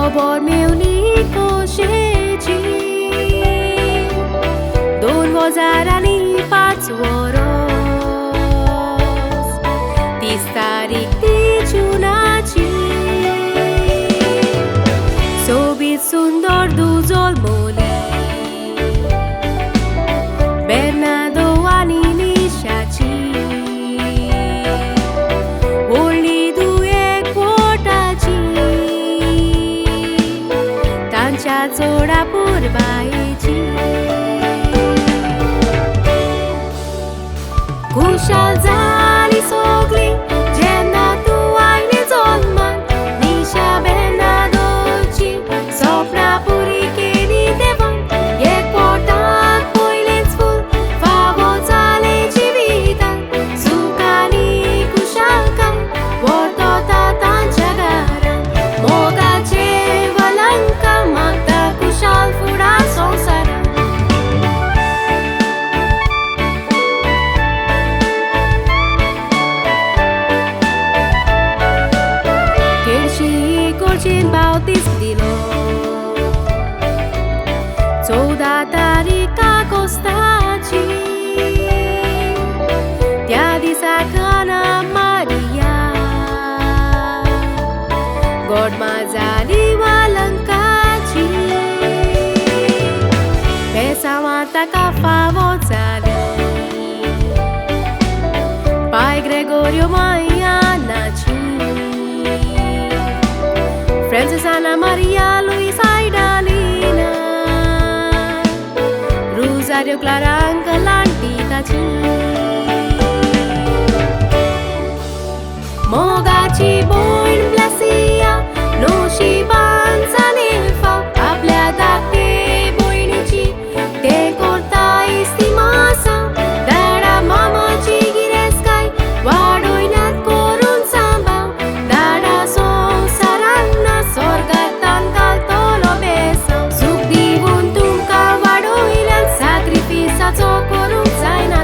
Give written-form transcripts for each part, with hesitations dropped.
Sobor mieli koseci Don gozárani pacvoros Tisztárik tichunaci Sobit sundor duzol moli Bernardo anini shaci Only duek potaci Tancha जोडा पुरबायची खुशाल झाली सगळी जेन्ना तूं oily जल्माक निशा बेर्नार्दोची सपनां पुरी केली देवान एकवटाक पयलेंच फूल फावो जालें जिवितांत सूख आनी खुशालकाय व्हरता तांच्या घरांत मोगाचे वलंकार मागता खुशाल फुडा संवसारांत Gorjin bautis dilo 14 तारीख आगोस्ताची त्या दिसाक आना मारिया गोडमा जाली वालंकाची बेसांवां ताका फावो जाली पाय Gregorio मायानाची Francis Ana Maria Luisa Idalina Rosario Clara Angelanticaci Mogaci boin blasia Nosiban Sanilfa आपल्या धाकटे भयणीची ते करता इस्तिमासा दाडा मामाची गिरेस्काय वाडोयनात करून सांबाळ दाडा संवसारांत स्वर्गांत घालतलो बेसांव सूख दिवून तुमकां वाडोयल्यान सॅक्रिफिसाचो करूंक जायना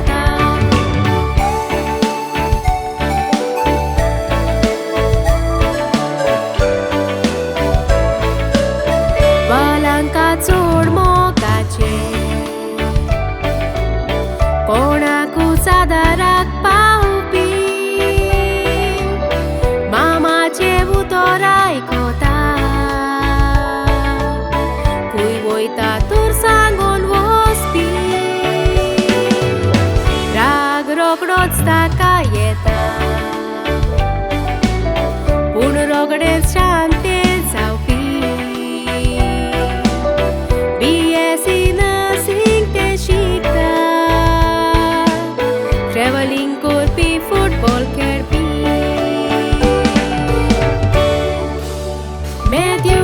वालांका चोड मोगाचे कोणाकूच आदाराक पावपी मामाचे उतर आयकता खूंय वयता तर सांगून वचपी राग रोखडोच ताका येता पूण रोखडेच शांतेत जावपी BSc nursing ते शिकता ट्रॅव्हलिंग करपी फुटबॉल खेळपी Matthew